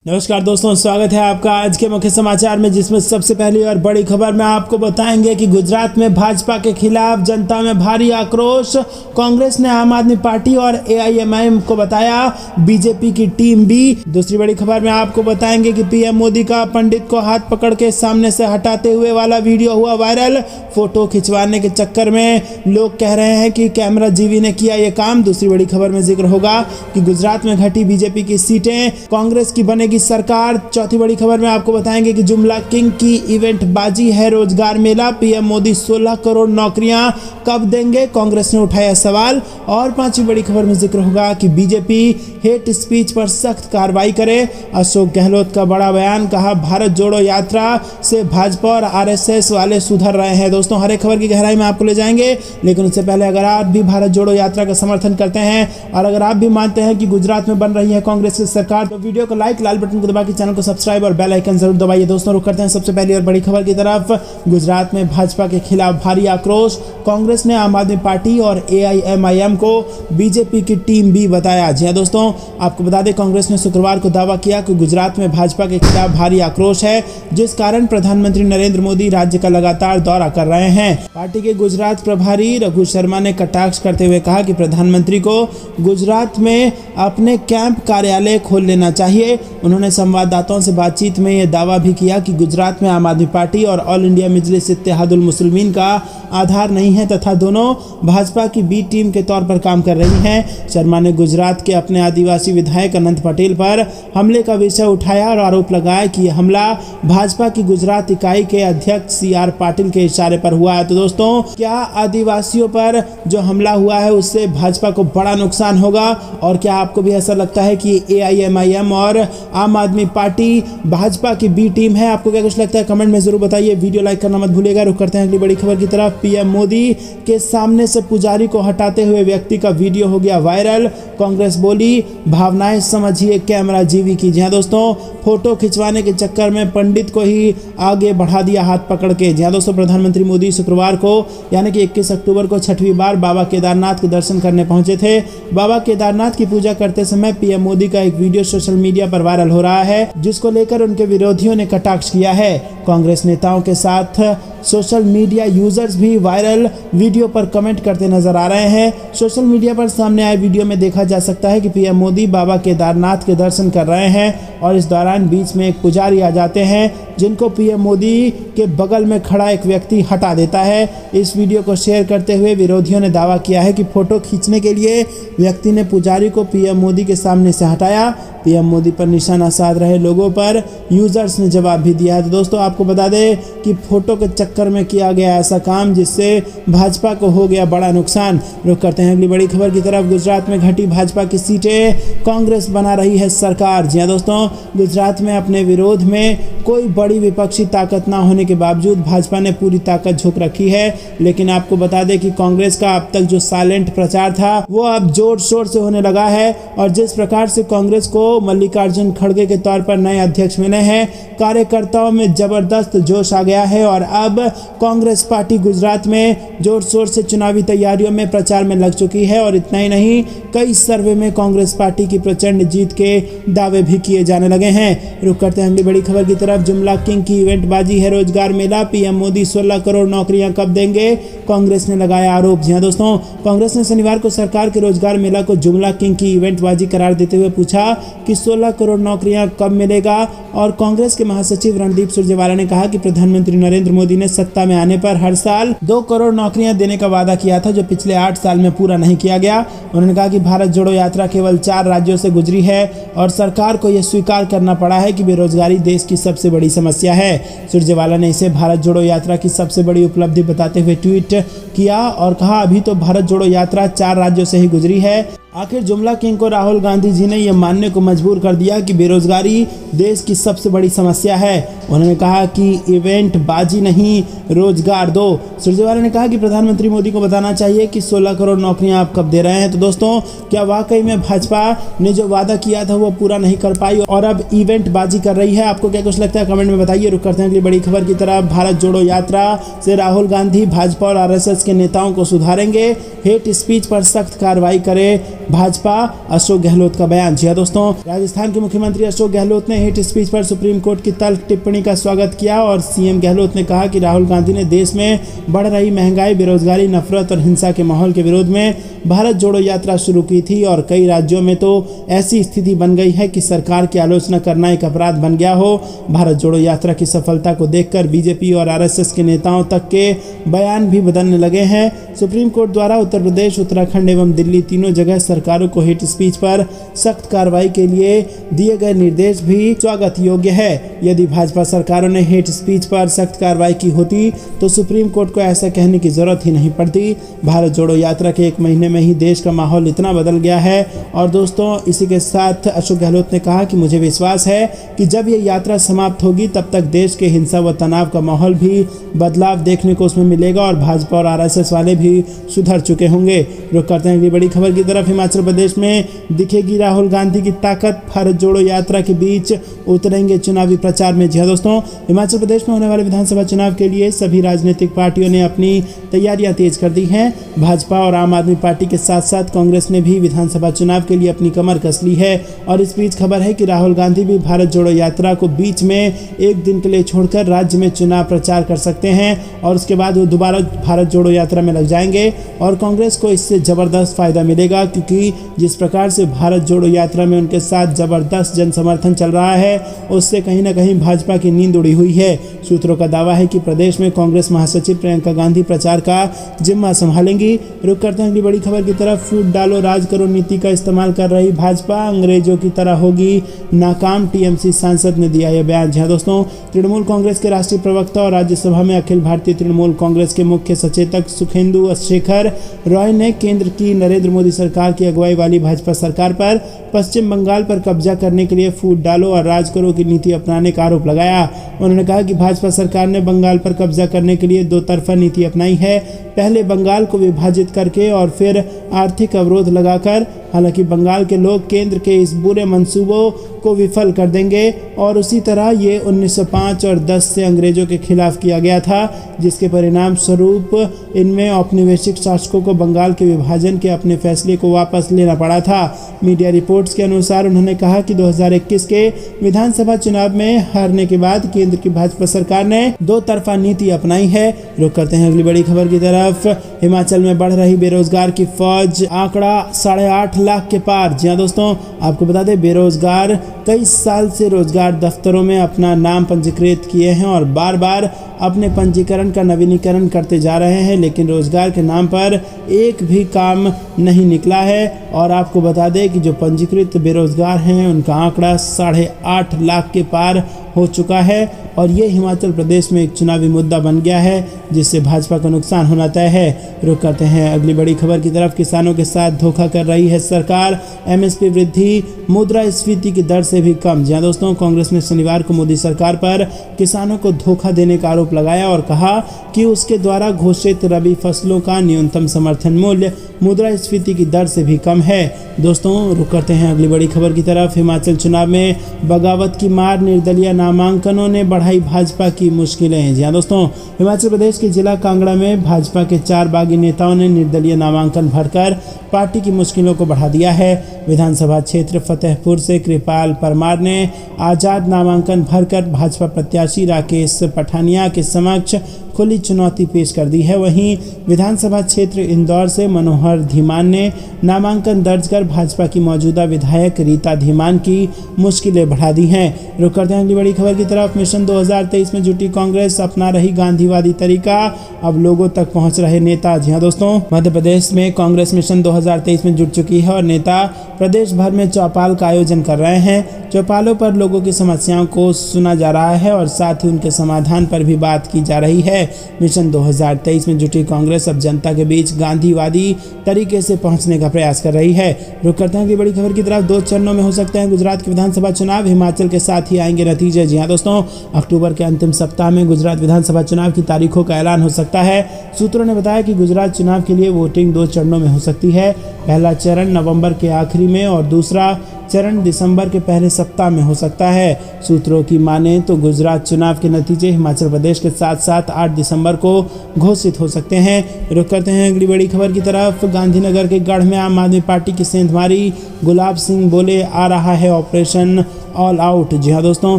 नमस्कार दोस्तों, स्वागत है आपका आज के मुख्य समाचार में, जिसमें सबसे पहली और बड़ी खबर में आपको बताएंगे कि गुजरात में भाजपा के खिलाफ जनता में भारी आक्रोश। कांग्रेस ने आम आदमी पार्टी और एआईएमआईएम को बताया बीजेपी की टीम बी। दूसरी बड़ी खबर में आपको बताएंगे कि पीएम मोदी का पंडित को हाथ पकड़ के सामने से हटाते हुए वाला वीडियो हुआ वायरल। फोटो खिंचवाने के चक्कर में लोग कह रहे हैं कि कैमरा जीवी ने किया ये काम। दूसरी बड़ी खबर में जिक्र होगा कि गुजरात में घटी बीजेपी की सीटें, कांग्रेस की बनेगी सरकार। चौथी बड़ी खबर में आपको बताएंगे कि जुमला किंग की इवेंट बाजी है रोजगार मेला। पीएम मोदी 16 करोड़ नौकरियां कब देंगे, कांग्रेस ने उठाया सवाल। और पांचवी बड़ी खबर में जिक्र होगा कि बीजेपी हेट स्पीच पर सख्त कार्रवाई करे। अशोक गहलोत का बड़ा बयान, कहा भारत जोड़ो यात्रा से भाजपा और आरएसएस वाले सुधर रहे हैं। दोस्तों, हर एक खबर की गहराई में आपको ले जाएंगे, लेकिन उससे पहले अगर आप भी भारत जोड़ो यात्रा का समर्थन करते हैं और अगर आप भी मानते हैं कि गुजरात में बन रही है कांग्रेस की सरकार, तो वीडियो को लाइक, लाल बटन को दबा के चैनल को सब्सक्राइब और बेल आइकन जरूर दबाइए। दोस्तों, रुक करते हैं सबसे पहली और बड़ी खबर की तरफ। गुजरात में भाजपा के खिलाफ भारी आक्रोश। कांग्रेस ने आम आदमी पार्टी और एआईएमआईएम को बीजेपी की टीम बी बताया। जी हां दोस्तों, आपको बता दें कांग्रेस ने शुक्रवार को दावा किया कि गुजरात में भाजपा के खिलाफ भारी आक्रोश है, जिस कारण प्रधानमंत्री नरेंद्र मोदी राज्य का लगातार दौरा कर रहे हैं। पार्टी के गुजरात प्रभारी रघु शर्मा ने कटाक्ष करते हुए कहा कि प्रधानमंत्री को गुजरात में अपने कैंप कार्यालय खोल लेना चाहिए। उन्होंने संवाददाताओं से बातचीत में यह दावा भी किया कि गुजरात में आम आदमी पार्टी और ऑल इंडिया मजलिस इत्तेहादुल मुस्लिमीन का आधार नहीं है तथा दोनों भाजपा की बी टीम के तौर पर काम कर रही हैं। शर्मा ने गुजरात के अपने आदिवासी विधायक अनंत पटेल पर हमले का विषय उठाया और आरोप लगाया कि यह हमला भाजपा की गुजरात इकाई के अध्यक्ष सीआर पाटिल के इशारे पर हुआ है। तो दोस्तों, क्या आदिवासियों पर जो हमला हुआ है उससे भाजपा को बड़ा नुकसान होगा? और क्या आपको भी ऐसा लगता है कि एआईएमआईएम और आम आदमी पार्टी भाजपा की बी टीम है? आपको क्या कुछ लगता है कमेंट में जरूर बताइए। वीडियो लाइक करना मत भूलिएगा। रुक करते हैं अगली बड़ी खबर की तरफ। पीएम मोदी के सामने से पुजारी को हटाते हुए व्यक्ति का वीडियो हो गया वायरल। कांग्रेस बोली भावनाएं समझिए, कैमरा जीवी की। जी हां दोस्तों, फोटो खिंचवाने के चक्कर में पंडित को ही आगे बढ़ा दिया हाथ पकड़ के। जी हां दोस्तों, प्रधानमंत्री मोदी शुक्रवार को यानी कि 21 अक्टूबर को छठवीं बार बाबा केदारनाथ के दर्शन करने पहुंचे थे। बाबा केदारनाथ की पूजा करते समय पीएम मोदी का एक वीडियो सोशल मीडिया पर वायरल हो रहा है, जिसको लेकर उनके विरोधियों ने कटाक्ष किया है। कांग्रेस नेताओं के साथ सोशल मीडिया यूजर्स भी वायरल वीडियो पर कमेंट करते नजर आ रहे हैं। सोशल मीडिया पर सामने आए वीडियो में देखा जा सकता है कि पीएम मोदी बाबा केदारनाथ के दर्शन कर रहे हैं और इस दौरान बीच में एक पुजारी आ जाते हैं, जिनको पीएम मोदी के बगल में खड़ा एक व्यक्ति हटा देता है। इस वीडियो को शेयर करते हुए विरोधियों ने दावा किया है कि फोटो खींचने के लिए व्यक्ति ने पुजारी को पीएम मोदी के सामने से हटाया। पीएम मोदी पर निशाना साध रहे लोगों पर यूजर्स ने जवाब भी दिया है। तो दोस्तों, आपको बता दें कि फोटो के चक्कर में किया गया ऐसा काम जिससे भाजपा को हो गया बड़ा नुकसान। रुक करते हैं अगली बड़ी खबर की तरफ। गुजरात में घटी भाजपा की सीटें, कांग्रेस बना रही है सरकार। जी हां दोस्तों, गुजरात में अपने विरोध में कोई बड़ी विपक्षी ताकत ना होने के बावजूद भाजपा ने पूरी ताकत झोंक रखी है। लेकिन आपको बता दें कि कांग्रेस का अब तक जो साइलेंट प्रचार था वो अब जोर शोर से होने लगा है। और जिस प्रकार से कांग्रेस को मल्लिकार्जुन खड़गे के तौर पर नए अध्यक्ष मिले हैं, कार्यकर्ताओं में जबरदस्त जोश आ गया है और अब कांग्रेस पार्टी गुजरात में जोर शोर से चुनावी तैयारियों में प्रचार में लग चुकी है। और इतना ही नहीं, कई सर्वे में कांग्रेस पार्टी की प्रचंड जीत के दावे भी किए जाने लगे हैं। रुक करते हैं अगली बड़ी खबर की तरफ। जुमला किंग की इवेंट बाजी है रोजगार मेला। पीएम मोदी 16 करोड़ नौकरियां कब देंगे, कांग्रेस ने लगाया आरोप। जी हां दोस्तों, कांग्रेस ने शनिवार को सरकार के रोजगार मेला को जुमला किंग की इवेंट बाजी करार देते हुए पूछा कि 16 करोड़ नौकरियां कब मिलेगा। और कांग्रेस के महासचिव रणदीप सुरजेवाला ने कहा कि प्रधानमंत्री नरेंद्र मोदी ने सत्ता में आने पर हर साल 2 करोड़ नौकरियां देने का वादा किया था, जो पिछले 8 साल में पूरा नहीं किया गया। उन्होंने कहा कि भारत जोड़ो यात्रा केवल 4 राज्यों से गुजरी है और सरकार को यह स्वीकार करना पड़ा है कि बेरोजगारी देश की सबसे बड़ी समस्या है। सुरजेवाला ने इसे भारत जोड़ो यात्रा की सबसे बड़ी उपलब्धि बताते हुए ट्वीट किया और कहा, अभी तो भारत जोड़ो यात्रा 4 राज्यों से ही गुजरी है। आखिर जुमला किंग को राहुल गांधी जी ने यह मानने को मजबूर कर दिया कि बेरोजगारी देश की सबसे बड़ी समस्या है। उन्होंने कहा कि इवेंट बाजी नहीं, रोजगार दो। सुरजेवाला ने कहा कि प्रधानमंत्री मोदी को बताना चाहिए कि 16 करोड़ नौकरियां आप कब दे रहे हैं। तो दोस्तों, क्या वाकई में भाजपा ने जो वादा किया था वो पूरा नहीं कर पाई और अब इवेंट बाजी कर रही है? आपको क्या कुछ लगता है, कमेंट में बताइए। रुक करते हैं अगली बड़ी खबर की तरफ। भारत जोड़ो यात्रा से राहुल गांधी भाजपा और आरएसएस के नेताओं को सुधारेंगे, हेट स्पीच पर सख्त कार्रवाई करे भाजपा, अशोक गहलोत का बयान। जी दोस्तों, राजस्थान के मुख्यमंत्री अशोक गहलोत ने हेट स्पीच पर सुप्रीम कोर्ट की तल्ख टिप्पणी का स्वागत किया और सीएम गहलोत ने कहा कि राहुल गांधी ने देश में बढ़ रही महंगाई, बेरोजगारी, नफरत और हिंसा के माहौल के विरोध में भारत जोड़ो यात्रा शुरू की थी और कई राज्यों में तो ऐसी स्थिति बन गई है कि सरकार की आलोचना करना एक अपराध बन गया हो। भारत जोड़ो यात्रा की सफलता को देखकर बीजेपी और आरएसएस के नेताओं तक के बयान भी बदलने लगे हैं। सुप्रीम कोर्ट द्वारा उत्तर प्रदेश, उत्तराखंड एवं दिल्ली तीनों जगह सरकारों को हेट स्पीच पर सख्त कार्रवाई के लिए दिए गए निर्देश भी स्वागत योग्य है। यदि भाजपा सरकारों ने हेट स्पीच पर सख्त कार्रवाई की होती तो सुप्रीम कोर्ट को ऐसा कहने की जरूरत ही नहीं पड़ती। भारत जोड़ो यात्रा के 1 महीने में ही देश का माहौल इतना बदल गया है। और दोस्तों, इसी के साथ अशोक गहलोत ने कहा कि मुझे विश्वास है कि जब ये यात्रा समाप्त होगी तब तक देश के हिंसा व तनाव का माहौल भी बदलाव देखने को उसमें मिलेगा और भाजपा और आरएसएस वाले भी सुधर चुके होंगे। रुक करते हैं अगली बड़ी खबर की तरफ। हिमाचल प्रदेश में दिखेगी राहुल गांधी की ताकत, भारत जोड़ो यात्रा के बीच उतरेंगे चुनावी प्रचार में। जी दोस्तों, हिमाचल प्रदेश में होने वाले विधानसभा चुनाव के लिए सभी राजनीतिक पार्टियों ने अपनी तैयारियां तेज कर दी हैं। भाजपा और आम आदमी पार्टी के साथ साथ कांग्रेस ने भी विधानसभा चुनाव के लिए अपनी कमर कस ली है और इस बीच खबर है कि राहुल गांधी भी भारत जोड़ो यात्रा को बीच में एक दिन के लिए छोड़कर राज्य में चुनाव प्रचार कर सकते हैं और उसके बाद वो दोबारा भारत जोड़ो यात्रा में लग जाएंगे और कांग्रेस को इससे जबरदस्त फायदा मिलेगा, क्योंकि जिस प्रकार से भारत जोड़ो यात्रा में उनके साथ जबरदस्त जन समर्थन चल रहा है उससे कहीं ना कहीं भाजपा की नींद उड़ी हुई है। सूत्रों का दावा है कि प्रदेश में कांग्रेस महासचिव प्रियंका गांधी प्रचार का जिम्मा संभालेंगी। रुक करते हैं अगली बड़ी खबर की तरफ। फूट डालो राज करो नीति का इस्तेमाल कर रही भाजपा अंग्रेजों की तरह होगी नाकाम, टीएमसी सांसद ने दिया यह बयान। जी दोस्तों, तृणमूल कांग्रेस के राष्ट्रीय प्रवक्ता और राज्यसभा में अखिल भारतीय तृणमूल कांग्रेस के मुख्य सचेतक सुखेंदु शेखर रॉय ने केंद्र की नरेंद्र मोदी सरकार की अगुवाई वाली भाजपा सरकार पर पश्चिम बंगाल पर कब्जा करने के लिए फूट डालो और राज करो की नीति अपनाने का आरोप लगाया। उन्होंने कहा कि भाजपा सरकार ने बंगाल पर कब्जा करने के लिए दो तरफा नीति अपनाई है, पहले बंगाल को विभाजित करके और फिर आर्थिक अवरोध लगाकर। हालांकि बंगाल के लोग केंद्र के इस बुरे मंसूबों को विफल कर देंगे और उसी तरह ये 1905 और 10 से अंग्रेजों के खिलाफ किया गया था, जिसके परिणाम स्वरूप इनमें औपनिवेशिक शासकों को बंगाल के विभाजन के अपने फैसले को वापस लेना पड़ा था। मीडिया रिपोर्ट्स के अनुसार उन्होंने कहा कि 2021 के विधानसभा चुनाव में हारने के बाद केंद्र की भाजपा सरकार ने दो तरफा नीति अपनाई है। रुक करते हैं अगली बड़ी खबर की तरफ। हिमाचल में बढ़ रही बेरोजगार की फौज, आंकड़ा 8.5 लाख के पार। जी हाँ दोस्तों, आपको बता दें बेरोजगार कई साल से रोजगार दफ्तरों में अपना नाम पंजीकृत किए हैं और बार बार अपने पंजीकरण का नवीनीकरण करते जा रहे हैं, लेकिन रोजगार के नाम पर एक भी काम नहीं निकला है। और आपको बता दें कि जो पंजीकृत बेरोजगार हैं उनका आंकड़ा 8.5 लाख के पार हो चुका है और ये हिमाचल प्रदेश में एक चुनावी मुद्दा बन गया है जिससे भाजपा का नुकसान होना तय है। रुक करते हैं अगली बड़ी खबर की तरफ। किसानों के साथ धोखा कर रही है सरकार, एमएसपी वृद्धि मुद्रास्फीति की दर से भी कम। जी दोस्तों, कांग्रेस ने शनिवार को मोदी सरकार पर किसानों को धोखा देने का आरोप लगाया और कहा कि उसके द्वारा घोषित रबी फसलों का न्यूनतम समर्थन मूल्य मुद्रास्फीति की दर से भी कम है। दोस्तों, रुक करते हैं अगली बड़ी खबर की तरफ। हिमाचल चुनाव में बगावत की मार, निर्दलीय नामांकनों ने बढ़ाई भाजपा की मुश्किलें। जी हाँ दोस्तों, हिमाचल प्रदेश के जिला कांगड़ा में भाजपा के 4 बागी नेताओं ने निर्दलीय नामांकन भरकर पार्टी की मुश्किलों को बढ़ा दिया है। विधानसभा क्षेत्र फतेहपुर से कृपाल परमार ने आजाद नामांकन भरकर भाजपा प्रत्याशी राकेश पठानिया के समक्ष खुली चुनौती पेश कर दी है। वहीं विधानसभा क्षेत्र इंदौर से मनोहर धीमान ने नामांकन दर्ज कर भाजपा की मौजूदा विधायक रीता धीमान की मुश्किलें बढ़ा दी हैं। रुक करते हैं अगली बड़ी खबर की तरफ। मिशन 2023 में जुटी कांग्रेस, अपना रही गांधीवादी तरीका, अब लोगों तक पहुंच रहे नेता। जी हाँ दोस्तों, मध्य प्रदेश में कांग्रेस मिशन 2023 में जुट चुकी है और नेता प्रदेश भर में चौपाल का आयोजन कर रहे हैं। चौपालों पर लोगों की समस्याओं को सुना जा रहा है और साथ ही उनके समाधान पर भी बात की जा रही है। मिशन 2023 में जुटी कांग्रेस अब जनता के बीच गांधीवादी तरीके से पहुंचने का प्रयास कर रही है। रुक करते हैं कि बड़ी खबर की तरफ। 2 चरणों में हो सकते हैं गुजरात के विधानसभा चुनाव, हिमाचल के साथ ही आएंगे नतीजे। जी हाँ दोस्तों, अक्टूबर के अंतिम सप्ताह में गुजरात विधानसभा चुनाव की तारीखों का ऐलान हो सकता है। सूत्रों ने बताया कि गुजरात चुनाव के लिए वोटिंग 2 चरणों में हो सकती है। पहला चरण नवंबर के आखिरी में और दूसरा चरण दिसंबर के पहले सप्ताह में हो सकता है। सूत्रों की माने तो गुजरात चुनाव के नतीजे हिमाचल प्रदेश के साथ साथ 8 दिसंबर को घोषित हो सकते हैं। रुक करते हैं अगली बड़ी खबर की तरफ। गांधीनगर के गढ़ में आम आदमी पार्टी की सेंधमारी, गुलाब सिंह बोले आ रहा है ऑपरेशन ऑल आउट। जी हाँ दोस्तों,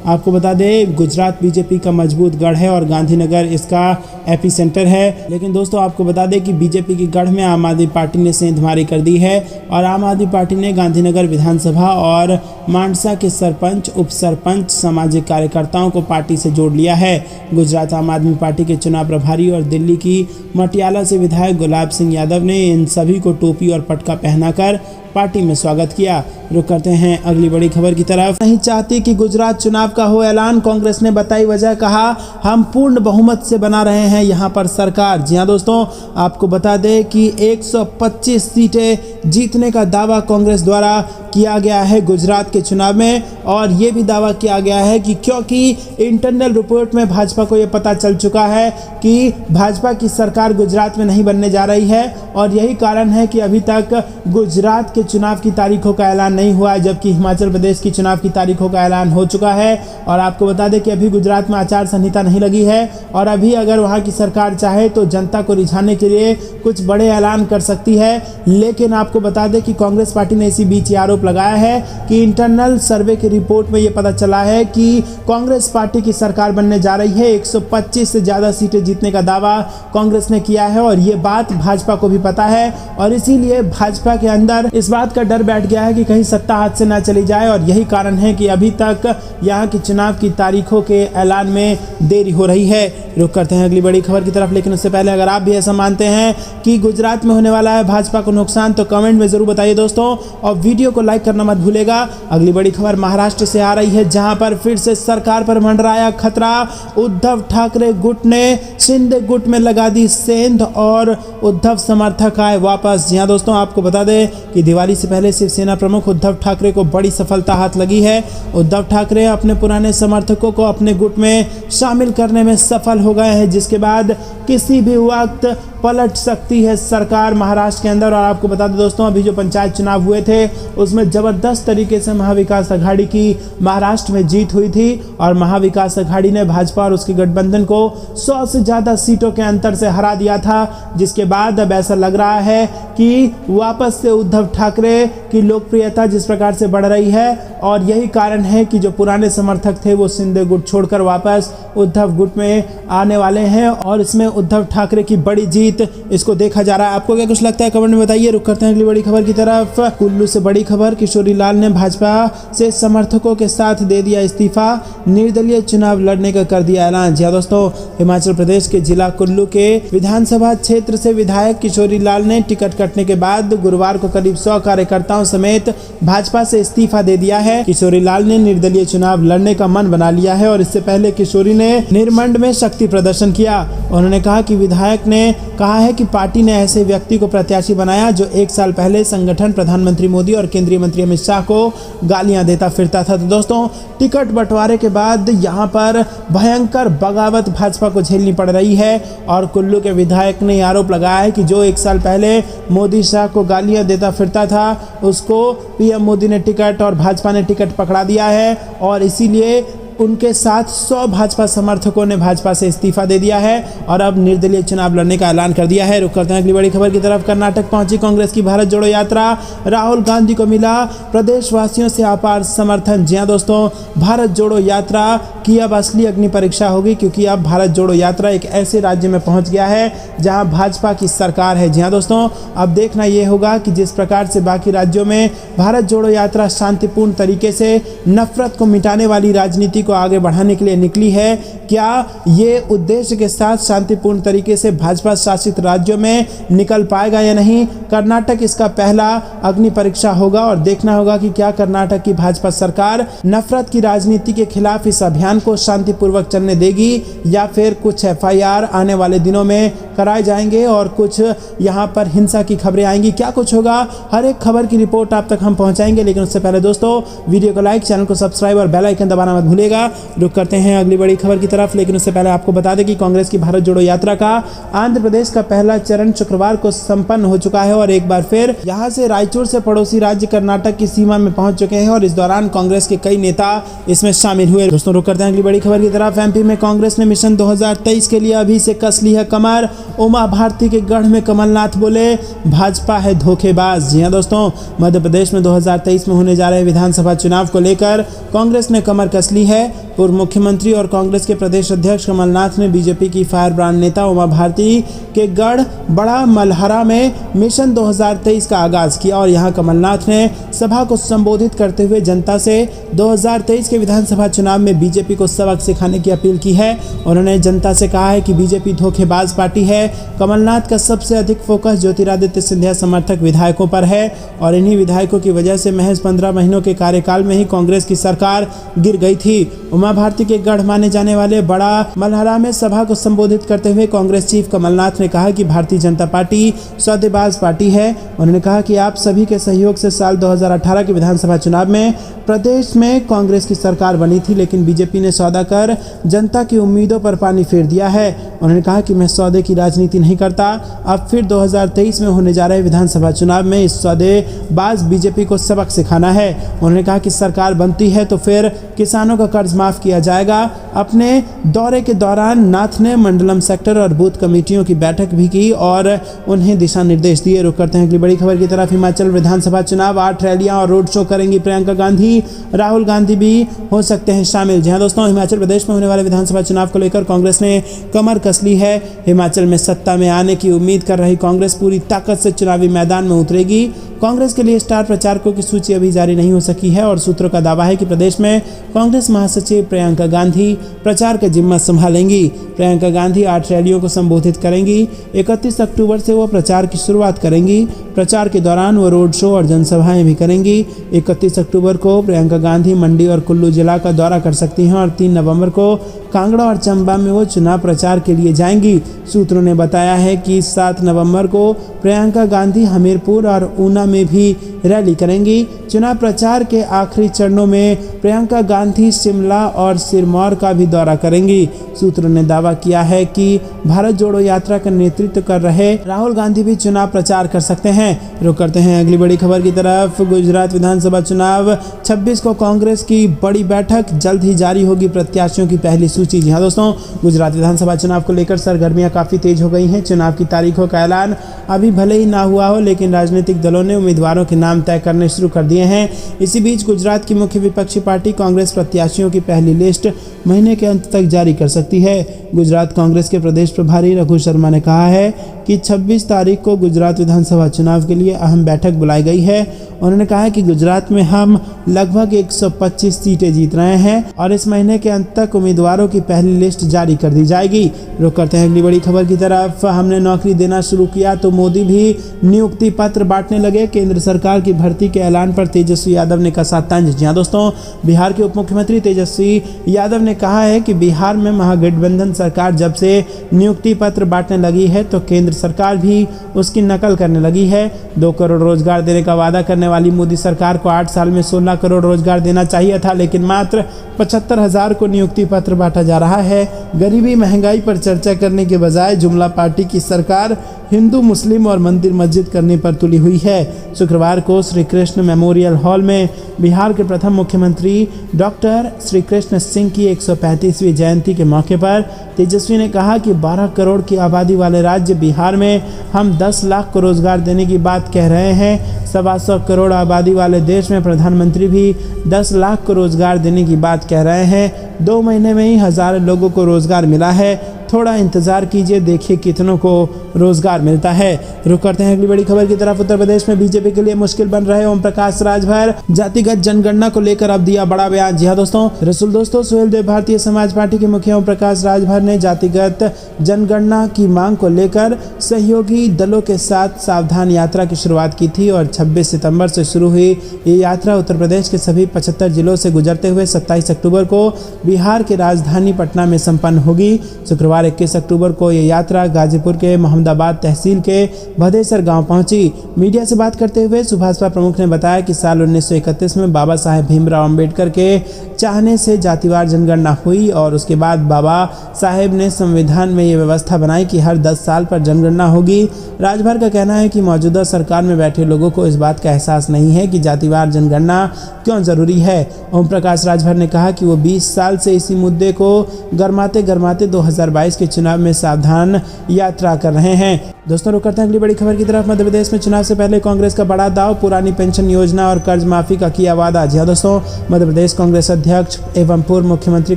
आपको बता दें गुजरात बीजेपी का मजबूत गढ़ है और गांधीनगर इसका एपी सेंटर है। लेकिन दोस्तों आपको बता दें कि बीजेपी के गढ़ में आम आदमी पार्टी ने सेंधमारी कर दी है और आम आदमी पार्टी ने गांधीनगर विधानसभा और मानसा के सरपंच, उप सरपंच, सामाजिक कार्यकर्ताओं को पार्टी से जोड़ लिया है। गुजरात आम आदमी पार्टी के चुनाव प्रभारी और दिल्ली की मटियाला से विधायक गुलाब सिंह यादव ने इन सभी को टोपी और पटका पहनाकर पार्टी में स्वागत किया। रुक करते हैं अगली बड़ी खबर की तरफ। नहीं चाहती कि गुजरात चुनाव का हो ऐलान, कांग्रेस ने बताई वजह, कहा हम पूर्ण बहुमत से बना रहे हैं यहां पर सरकार। जी हां दोस्तों, आपको बता दें कि 125 सीटें जीतने का दावा कांग्रेस द्वारा किया गया है गुजरात के चुनाव में। और ये भी दावा किया गया है कि क्योंकि इंटरनल रिपोर्ट में भाजपा को ये पता चल चुका है कि भाजपा की सरकार गुजरात में नहीं बनने जा रही है और यही कारण है कि अभी तक गुजरात के चुनाव की तारीखों का ऐलान नहीं हुआ है, जबकि हिमाचल प्रदेश की चुनाव की तारीखों का ऐलान हो चुका है। और आपको बता दें कि अभी गुजरात में आचार संहिता नहीं लगी है और अभी अगर वहां की सरकार चाहे तो जनता को रिझाने के लिए कुछ बड़े ऐलान कर सकती है। लेकिन आपको बता दें कि कांग्रेस पार्टी ने इसी बीच ये आरोप लगाया है कि इंटरनल सर्वे की रिपोर्ट में ये पता चला है कि कांग्रेस पार्टी की सरकार बनने जा रही है। 125 से ज़्यादा सीटें जीतने का दावा कांग्रेस ने किया है और ये बात भाजपा को भी पता है और इसीलिए भाजपा के अंदर इस बात का डर बैठ गया है कि कहीं सत्ता हाथ से ना चली जाए और यही कारण है कि अभी तक यहाँ की चुनाव की तारीखों के ऐलान में देरी हो रही है। रुक करते हैं अगली बड़ी खबर की तरफ, लेकिन उससे पहले अगर आप भी ऐसा मानते हैं कि गुजरात में होने वाला है भाजपा को नुकसान तो कमेंट में जरूर बताइए दोस्तों और वीडियो को लाइक करना मत भूलेगा। अगली बड़ी खबर महाराष्ट्र से आ रही है, जहां पर फिर से सरकार पर मंडराया खतरा। उद्धव ठाकरे गुट ने शिंदे गुट में लगा दी सेंध और उद्धव समर्थक आए वापस। जी हाँ दोस्तों, आपको बता दें कि दिवाली से पहले शिवसेना प्रमुख उद्धव ठाकरे को बड़ी सफलता हाथ लगी है। उद्धव ठाकरे अपने पुराने समर्थकों को अपने गुट में शामिल करने में सफल हो गए हैं, जिसके बाद किसी भी वक्त पलट सकती है सरकार महाराष्ट्र के अंदर। और आपको बता दें दोस्तों, अभी जो पंचायत चुनाव हुए थे उसमें जबरदस्त तरीके से महाविकास अघाड़ी की महाराष्ट्र में जीत हुई थी और महाविकास अघाड़ी ने भाजपा और उसके गठबंधन को 100 से ज़्यादा सीटों के अंतर से हरा दिया था, जिसके बाद अब ऐसा लग रहा है कि वापस से उद्धव ठाकरे की लोकप्रियता जिस प्रकार से बढ़ रही है और यही कारण है कि जो पुराने समर्थक थे वो शिंदे गुट छोड़कर वापस उद्धव गुट में आने वाले हैं और इसमें उद्धव ठाकरे की बड़ी जीत इसको देखा जा रहा है। आपको क्या कुछ लगता है कमेंट में बताइए। रुक करते हैं अगली बड़ी खबर की तरफ। कुल्लू से बड़ी खबर, किशोरी लाल ने भाजपा से समर्थकों के साथ दे दिया इस्तीफा, निर्दलीय चुनाव लड़ने का कर दिया ऐलान। जी दोस्तों, हिमाचल प्रदेश के जिला कुल्लू के विधानसभा क्षेत्र से विधायक किशोरी लाल ने टिकट कटने के बाद गुरुवार को करीब 100 कार्यकर्ताओं समेत भाजपा से इस्तीफा दे दिया है। किशोरी लाल ने निर्दलीय चुनाव लड़ने का मन बना लिया है और इससे पहले किशोरी ने निरमंड में शक्ति प्रदर्शन किया। उन्होंने कहा कि विधायक ने कहा है कि पार्टी ने ऐसे व्यक्ति को प्रत्याशी बनाया जो 1 साल पहले संगठन, प्रधानमंत्री मोदी और केंद्रीय मंत्री अमित शाह को गालियां देता फिरता था। तो दोस्तों, टिकट बंटवारे के बाद यहां पर भयंकर बगावत भाजपा को झेलनी पड़ रही है और कुल्लू के विधायक ने आरोप लगाया है कि जो 1 साल पहले मोदी शाह को गालियां देता फिरता था उसको पीएम मोदी ने टिकट और भाजपा ने टिकट पकड़ा दिया है और इसीलिए उनके साथ 100 भाजपा समर्थकों ने भाजपा से इस्तीफा दे दिया है और अब निर्दलीय चुनाव लड़ने का ऐलान कर दिया है। रुक करते हैं अगली बड़ी खबर की तरफ। कर्नाटक पहुंची कांग्रेस की भारत जोड़ो यात्रा, राहुल गांधी को मिला प्रदेशवासियों से अपार समर्थन। जी हां दोस्तों, भारत जोड़ो यात्रा की अब असली अग्नि परीक्षा होगी क्योंकि अब भारत जोड़ो यात्रा एक ऐसे राज्य में पहुंच गया है जहां भाजपा की सरकार है। जी हां दोस्तों, अब देखना यह होगा कि जिस प्रकार से बाकी राज्यों में भारत जोड़ो यात्रा शांतिपूर्ण तरीके से नफरत को मिटाने वाली राजनीति को आगे बढ़ाने के लिए निकली है, क्या ये उद्देश्य के साथ शांतिपूर्ण तरीके से भाजपा शासित राज्यों में निकल पाएगा या नहीं। कर्नाटक इसका पहला अग्नि परीक्षा होगा और देखना होगा कि क्या कर्नाटक की भाजपा सरकार नफरत की राजनीति के खिलाफ इस अभियान को शांतिपूर्वक चलने देगी या फिर कुछ एफआईआर आने वाले दिनों में कराए जाएंगे और कुछ यहाँ पर हिंसा की खबरें आएंगी। क्या कुछ होगा, हर एक खबर की रिपोर्ट आप तक हम पहुंचाएंगे। लेकिन उससे पहले दोस्तों वीडियो को लाइक, चैनल को सब्सक्राइब और बेल आइकन दबाना मत भूलिएगा। रुक करते हैं अगली बड़ी खबर की तरफ। लेकिन उससे पहले आपको बता दें कि कांग्रेस की भारत जोड़ो यात्रा का आंध्र प्रदेश का पहला चरण शुक्रवार को संपन्न हो चुका है और एक बार फिर यहाँ से रायचूर से पड़ोसी राज्य कर्नाटक की सीमा में पहुंच चुके हैं और इस दौरान कांग्रेस के कई नेता इसमें शामिल हुए। दोस्तों रुक करते हैं अगली बड़ी खबर की तरफ। एमपी में कांग्रेस ने मिशन 2023 के लिए अभी से कस ली है कमर। उमा भारती के गढ़ में कमलनाथ बोले भाजपा है धोखेबाज। जी हां दोस्तों, मध्य प्रदेश में 2023 में होने जा रहे विधानसभा चुनाव को लेकर कांग्रेस ने कमर कस ली है। पूर्व मुख्यमंत्री और कांग्रेस के प्रदेश अध्यक्ष कमलनाथ ने बीजेपी की फायर ब्रांड नेता उमा भारती के गढ़ बड़ा मलहरा में मिशन 2023 का आगाज किया और यहां कमलनाथ ने सभा को संबोधित करते हुए जनता से 2023 के विधानसभा चुनाव में बीजेपी को सबक सिखाने की अपील की है। उन्होंने जनता से कहा है कि बीजेपी धोखेबाज पार्टी है। कमलनाथ का सबसे अधिक फोकस ज्योतिरादित्य सिंधिया समर्थक विधायकों पर है और इन्हीं विधायकों की वजह से महज 15 महीनों के कार्यकाल में ही कांग्रेस की सरकार गिर गई थी। उमा भारती के गढ़ माने जाने वाले बड़ा मलहरा में सभा को संबोधित करते हुए कांग्रेस चीफ कमलनाथ ने कहा कि भारतीय जनता पार्टी सौदेबाज पार्टी है। उन्होंने कहा कि आप सभी के सहयोग से साल 2018 के विधानसभा चुनाव में प्रदेश में कांग्रेस की सरकार बनी थी, लेकिन बीजेपी ने सौदा कर जनता की उम्मीदों पर पानी फेर दिया है। उन्होंने कहा कि मैं सौदे की राजनीति नहीं करता। अब फिर 2023 में होने जा रहे विधानसभा चुनाव में इस सौदेबाज बीजेपी को सबक सिखाना है। उन्होंने कहा कि सरकार बनती है तो फिर किसानों का कर्ज माफ किया जाएगा। अपने दौरे के दौरान नाथ ने मंडलम सेक्टर और बूथ कमेटियों की बैठक भी की और उन्हें दिशा निर्देश दिए। रुक करते हैं अगली बड़ी खबर की तरफ। हिमाचल विधानसभा चुनाव 8 रैलियां और रोड शो करेंगी प्रियंका गांधी। राहुल गांधी भी हो सकते हैं शामिल। जी हां दोस्तों, हिमाचल प्रदेश में होने वाले विधानसभा चुनाव को लेकर कांग्रेस ने कमर कस ली है। हिमाचल में सत्ता में आने की उम्मीद कर रही कांग्रेस पूरी ताकत से चुनावी मैदान में उतरेगी। कांग्रेस के लिए स्टार प्रचारकों की सूची अभी जारी नहीं हो सकी है और सूत्रों का दावा है कि प्रदेश में कांग्रेस महासचिव प्रियंका गांधी प्रचार का जिम्मा संभालेंगी। प्रियंका गांधी 8 रैलियों को संबोधित करेंगी। 31 अक्टूबर से वो प्रचार की शुरुआत करेंगी। प्रचार के दौरान वो रोड शो और जनसभाएं भी करेंगी। 31 अक्टूबर को प्रियंका गांधी मंडी और कुल्लू जिला का दौरा कर सकती हैं और 3 नवंबर को कांगड़ा और चंबा में वो चुनाव प्रचार के लिए जाएंगी। सूत्रों ने बताया है कि 7 नवंबर को प्रियंका गांधी हमीरपुर और ऊना में भी रैली करेंगी। चुनाव प्रचार के आखिरी चरणों में प्रियंका गांधी शिमला और सिरमौर का भी दौरा करेंगी। सूत्रों ने दावा किया है कि भारत जोड़ो यात्रा का नेतृत्व कर रहे राहुल गांधी भी चुनाव प्रचार कर सकते हैं। रुक करते हैं अगली बड़ी खबर की तरफ। गुजरात विधानसभा चुनाव 26 को कांग्रेस की बड़ी बैठक, जल्द ही जारी होगी प्रत्याशियों की पहली सूची। जी हाँ दोस्तों, गुजरात विधानसभा चुनाव को लेकर सरगर्मियां काफी तेज हो गई हैं। चुनाव की तारीखों का ऐलान अभी भले ही ना हुआ हो, लेकिन राजनीतिक दलों ने उम्मीदवारों के नाम तय करने शुरू कर दिए हैं। इसी बीच गुजरात की मुख्य विपक्षी पार्टी कांग्रेस प्रत्याशियों की पहली लिस्ट महीने के अंत तक जारी कर सकती है। गुजरात कांग्रेस के प्रदेश प्रभारी रघु शर्मा ने कहा है कि 26 तारीख को गुजरात विधानसभा चुनाव के लिए अहम बैठक बुलाई गई है। उन्होंने कहा कि गुजरात में हम लगभग 125 सीटें जीत रहे हैं और इस महीने के अंत तक उम्मीदवारों की पहली लिस्ट जारी कर दी जाएगी। रुक करते हैं अगली बड़ी खबर की तरफ। हमने नौकरी देना शुरू किया तो मोदी भी नियुक्ति पत्र बांटने लगे। केंद्र सरकार की भर्ती के ऐलान पर तेजस्वी यादव ने कसा तंज। जी हाँ दोस्तों, बिहार के उप मुख्यमंत्री तेजस्वी यादव ने कहा है कि बिहार में महागठबंधन सरकार जब से नियुक्ति पत्र बांटने लगी है तो केंद्र सरकार भी उसकी नकल करने लगी है। 2 करोड़ रोजगार देने का वादा करने वाली मोदी सरकार को 8 साल में 16 करोड़ रोजगार देना चाहिए था, लेकिन मात्र 75,000 को नियुक्ति पत्र बांटा जा रहा है। गरीबी महंगाई पर चर्चा करने के बजाय जुमला पार्टी की सरकार हिंदू मुस्लिम और मंदिर मस्जिद करने पर तुली हुई है। शुक्रवार को श्री कृष्ण मेमोरियल हॉल में बिहार के प्रथम मुख्यमंत्री डॉक्टर श्री कृष्ण सिंह की 135वीं जयंती के मौके पर तेजस्वी ने कहा कि 12 करोड़ की आबादी वाले राज्य बिहार में हम 10 लाख को रोजगार देने की बात कह रहे हैं। 125 करोड़ आबादी वाले देश में प्रधानमंत्री भी 10 लाख को रोजगार देने की बात कह रहे हैं। 2 महीने में ही हजारों लोगों को रोजगार मिला है। थोड़ा इंतजार कीजिए, देखिए कितनों को रोजगार मिलता है। रुक करते हैं अगली बड़ी खबर की तरफ। उत्तर प्रदेश में बीजेपी के लिए मुश्किल बन रहे ओम प्रकाश राजभर, जातिगत जनगणना को लेकर अब दिया बड़ा बयान। जी हाँ दोस्तों सुहेल देव भारतीय समाज पार्टी के मुखिया ओम प्रकाश राजभर ने जातिगत जनगणना की मांग को लेकर सहयोगी दलों के साथ सावधान यात्रा की शुरुआत की थी और 26 सितंबर से शुरू हुई ये यात्रा उत्तर प्रदेश के सभी 75 जिलों से गुजरते हुए 27 अक्टूबर को बिहार के राजधानी पटना में संपन्न होगी। शुक्रवार 21 अक्टूबर को ये यात्रा गाजीपुर के मोहम्मदाबाद तहसील के भदेसर गांव पहुंची। मीडिया से बात करते हुए सुभाषपा प्रमुख ने बताया कि साल 1931 में बाबा साहेब भीमराव अंबेडकर के चाहने से जातिवार जनगणना हुई और उसके बाद बाबा साहेब ने संविधान में ये व्यवस्था बनाई कि हर 10 साल पर जनगणना होगी। राजभर का कहना है कि मौजूदा सरकार में बैठे लोगों को इस बात का एहसास नहीं है कि जातिवार जनगणना क्यों जरूरी है। ओम प्रकाश राजभर ने कहा कि वो 20 साल से इसी मुद्दे को गरमाते 2022 के चुनाव में सावधान यात्रा कर रहे हैं। दोस्तों रुक करते हैं अगली बड़ी खबर की तरफ। मध्य प्रदेश में चुनाव से पहले कांग्रेस का बड़ा दाव, पुरानी पेंशन योजना और कर्ज माफी का किया वादा। जी हाँ दोस्तों, मध्य प्रदेश कांग्रेस अध्यक्ष एवं पूर्व मुख्यमंत्री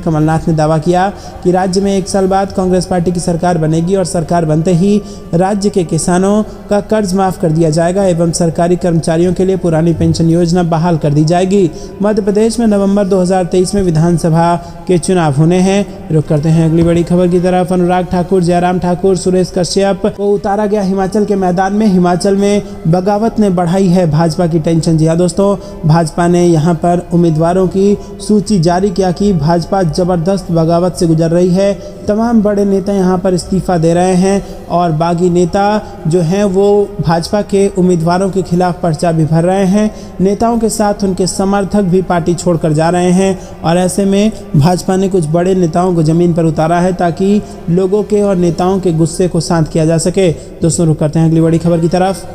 कमलनाथ ने दावा किया कि राज्य में 1 साल बाद कांग्रेस पार्टी की सरकार बनेगी और सरकार बनते ही राज्य के किसानों का कर्ज माफ कर दिया जाएगा एवं सरकारी कर्मचारियों के लिए पुरानी पेंशन योजना बहाल कर दी जाएगी। मध्य प्रदेश में नवंबर 2023 में विधानसभा के चुनाव होने हैं। रुक करते हैं अगली बड़ी खबर की तरफ। अनुराग ठाकुर, जयराम ठाकुर, सुरेश कश्यप को उतारा गया हिमाचल के मैदान में। हिमाचल में बगावत ने बढ़ाई है भाजपा की टेंशन। जी हाँ दोस्तों, भाजपा ने यहां पर उम्मीदवारों की सूची जारी किया कि भाजपा जबरदस्त बगावत से गुजर रही है। तमाम बड़े नेता यहां पर इस्तीफा दे रहे हैं और बागी नेता जो हैं वो भाजपा के उम्मीदवारों के खिलाफ पर्चा भी भर रहे हैं। नेताओं के साथ उनके समर्थक भी पार्टी छोड़कर जा रहे हैं और ऐसे में भाजपा ने कुछ बड़े नेताओं को जमीन पर उतारा है ताकि लोगों के और नेताओं के गुस्से को शांत किया जा सके। दोस्तों रुक करते हैं अगली बड़ी खबर की तरफ।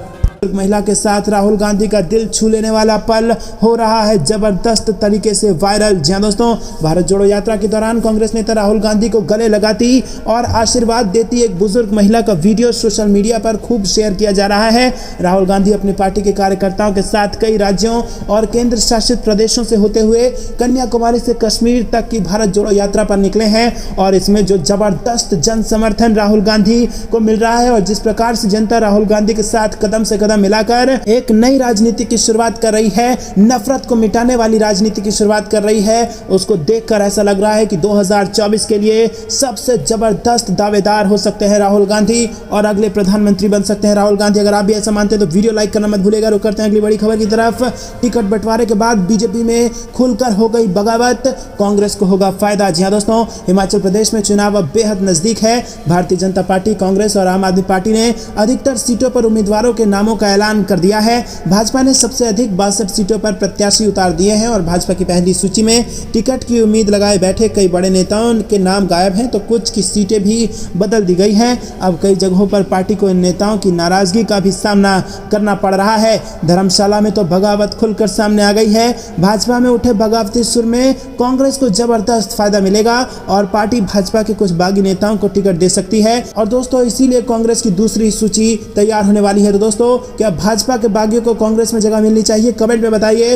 महिला के साथ राहुल गांधी का दिल छू लेने वाला पल हो रहा है जबरदस्त तरीके से वायरल। जी हां दोस्तों, भारत जोड़ो यात्रा के दौरान कांग्रेस नेता राहुल गांधी को गले लगाती और आशीर्वाद देती एक बुजुर्ग महिला का वीडियो सोशल मीडिया पर खूब शेयर किया जा रहा है। राहुल गांधी अपनी पार्टी के कार्यकर्ताओं के साथ कई राज्यों और केंद्र शासित प्रदेशों से होते हुए कन्याकुमारी से कश्मीर तक की भारत जोड़ो यात्रा पर निकले हैं और इसमें जो जबरदस्त जन समर्थन राहुल गांधी को मिल रहा है और जिस प्रकार से जनता राहुल गांधी के साथ कदम से कदम मिलाकर एक नई राजनीति की शुरुआत कर रही है, नफरत को मिटाने वाली राजनीति की शुरुआत कर रही है, उसको देखकर ऐसा लग रहा है कि 2024 के लिए सबसे जबरदस्त दावेदार हो सकते हैं राहुल गांधी और अगले प्रधानमंत्री बन सकते हैं राहुल गांधी। अगर आप भी ऐसा मानते हैं तो वीडियो लाइक करना मत भूलिएगा। रुक करते हैं अगली बड़ी खबर की तरफ। टिकट बंटवारे के बाद बीजेपी में खुलकर हो गई बगावत, कांग्रेस को होगा फायदा। जी हां दोस्तों, हिमाचल प्रदेश में चुनाव अब बेहद नजदीक है। भारतीय जनता पार्टी, कांग्रेस और आम आदमी पार्टी ने अधिकतर सीटों पर उम्मीदवारों के नामों का ऐलान कर दिया है। भाजपा ने सबसे अधिक 62 सीटों पर प्रत्याशी उतार दिए हैं और भाजपा की पहली सूची में टिकट की उम्मीद लगाए बैठे कई बड़े नेताओं के नाम गायब हैं तो कुछ की सीटें भी बदल दी गई हैं। अब कई जगहों पर पार्टी को इन नेताओं की नाराजगी का भी सामना करना पड़ रहा है। धर्मशाला में तो बगावत खुलकर सामने आ गई है। भाजपा में उठे बगावती सुर में कांग्रेस को जबरदस्त फायदा मिलेगा और पार्टी भाजपा के कुछ बागी नेताओं को टिकट दे सकती है और दोस्तों इसीलिए कांग्रेस की दूसरी सूची तैयार होने वाली है। तो दोस्तों, क्या भाजपा के बागियों को कांग्रेस में जगह मिलनी चाहिए? कमेंट में बताइए।